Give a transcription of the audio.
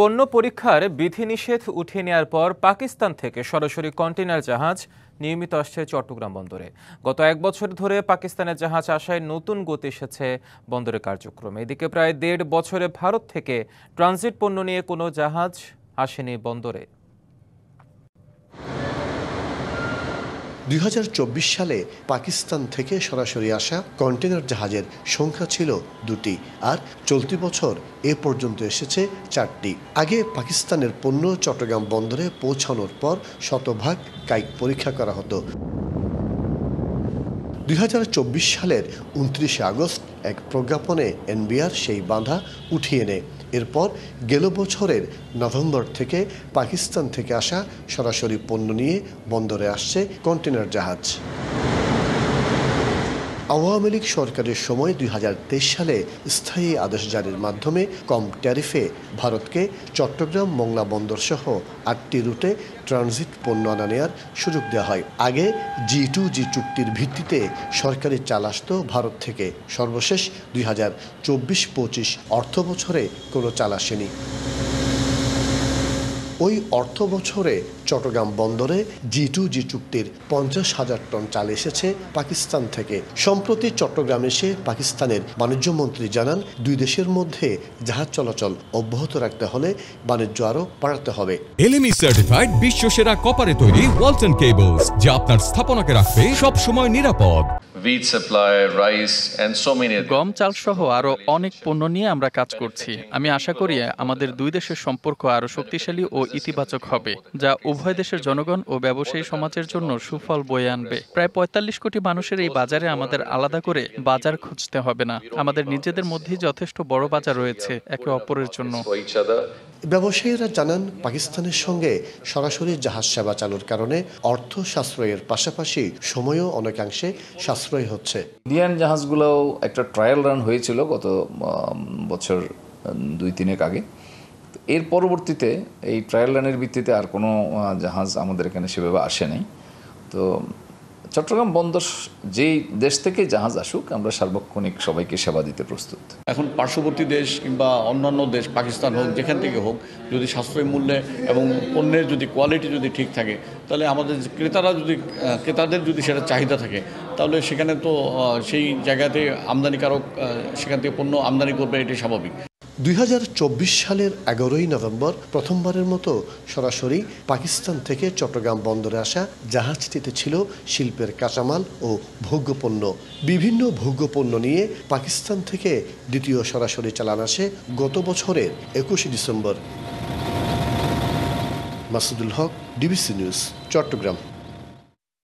পণ্য পরীক্ষার বিধিনিষেধ উঠিয়ে নেওয়ার পর পাকিস্তান থেকে সরাসরি কন্টেইনার জাহাজ নিয়মিত আসছে চট্টগ্রাম বন্দরে। গত এক বছর ধরে পাকিস্তানের জাহাজ আসায় নতুন গতি এসেছে বন্দরের কার্যক্রমে। এদিকে প্রায় ১.৫ বছরে ভারত থেকে ট্রানজিট পণ্য নিয়ে কোনো জাহাজ আসেনি বন্দরে। ২০২৪ সালে পাকিস্তান থেকে সরাসরি আসা কন্টেইনার জাহাজের সংখ্যা ছিল ২টি, আর চলতি বছর এ পর্যন্ত এসেছে ৪টি। আগে পাকিস্তানের পণ্য চট্টগ্রাম বন্দরে পৌঁছানোর পর শতভাগ কায়িক পরীক্ষা করা হতো। ২০২৪ সালের ২৯ আগস্ট এক প্রজ্ঞাপনে এনবিআর সেই বাধা উঠিয়ে নেয়। এরপর গেল বছরের নভেম্বর থেকে পাকিস্তান থেকে আসা সরাসরি পণ্য নিয়ে বন্দরে আসছে কন্টেইনার জাহাজ। আওয়ামী লীগ সরকারের সময় ২০২৩ সালে স্থায়ী আদেশ জারির মাধ্যমে কম ট্যারিফে ভারতকে চট্টগ্রাম মংলা বন্দর সহ ৮টি রুটে ট্রানজিট পণ্য আনা নেওয়ার সুযোগ দেওয়া হয়। আগে G2G চুক্তির ভিত্তিতে সরকারি চাল আসত ভারত থেকে। সর্বশেষ ২০২৪-২৫ অর্থ বছরে কোনো চাল আসেনি। ওই অর্থ বছরে চট্টগ্রাম বন্দরে G2G চুক্তির ৫০,০০০ টন চাল এসেছে পাকিস্তান থেকে। সম্প্রতি চট্টগ্রাম এসে পাকিস্তানের বাণিজ্য মন্ত্রী জানান, দুই দেশের মধ্যে জাহাজ চলাচল অব্যাহত রাখতে হলে বাণিজ্য আরও বাড়াতে হবে। LME সার্টিফাইড বিশ্বসেরা কপারে তৈরি ওয়ালটন কেবলস, যা আপনার স্থাপনাকে রাখবে সব সময় নিরাপদ। গম, চাল সহ আরো অনেক পণ্য নিয়ে আমরা কাজ করছি। আমি আশা করি আমাদের দুই দেশের সম্পর্ক আরো শক্তিশালী ও ইতিবাচক হবে, যা উভয় দেশের জনগণ ও ব্যবসায়ী সমাজের জন্য সুফল বয়ে আনবে। প্রায় ৪৫ কোটি মানুষের এই বাজারে আমাদের আলাদা করে বাজার খুঁজতে হবে না। আমাদের নিজেদের মধ্যেই যথেষ্ট বড় বাজার রয়েছে একে অপরের জন্য। ব্যবসায়ীরা জানান, পাকিস্তানের সঙ্গে সরাসরি জাহাজ সেবা চালুর কারণে অর্থ সাশ্রয়ের পাশাপাশি সময়ও অনেকাংশে সাশ্রয় হচ্ছে। ইন্ডিয়ান জাহাজগুলোও একটা ট্রায়াল রান হয়েছিল গত বছর ২-৩ আগে। এর পরবর্তীতে এই ট্রায়াল রানের ভিত্তিতে আর কোনো জাহাজ আমাদের এখানে সেভাবে আসে নাই। তো চট্টগ্রাম বন্দর যেই দেশ থেকে জাহাজ আসুক, আমরা সার্বক্ষণিক সবাইকে সেবা দিতে প্রস্তুত। এখন পার্শ্ববর্তী দেশ কিংবা অন্যান্য দেশ, পাকিস্তান হোক, যেখান থেকে হোক, যদি সাশ্রয়ী মূল্যে এবং পণ্যের যদি কোয়ালিটি যদি ঠিক থাকে, তাহলে আমাদের ক্রেতাদের যদি সেটা চাহিদা থাকে, তাহলে সেখানে তো সেই জায়গাতে আমদানিকারক সেখান থেকে পণ্য আমদানি করবে, এটি স্বাভাবিক। ২০২৪ সালের ১১ই নভেম্বর প্রথমবারের মতো সরাসরি পাকিস্তান থেকে চট্টগ্রাম বন্দরে আসা জাহাজটিতে ছিল শিল্পের কাঁচামাল ও ভোগ্যপণ্য। বিভিন্ন ভোগ্যপণ্য নিয়ে পাকিস্তান থেকে দ্বিতীয় সরাসরি চালান আসে গত বছরের ২১ ডিসেম্বর। মাসুদুল হক, ডিবিসি নিউজ, চট্টগ্রাম।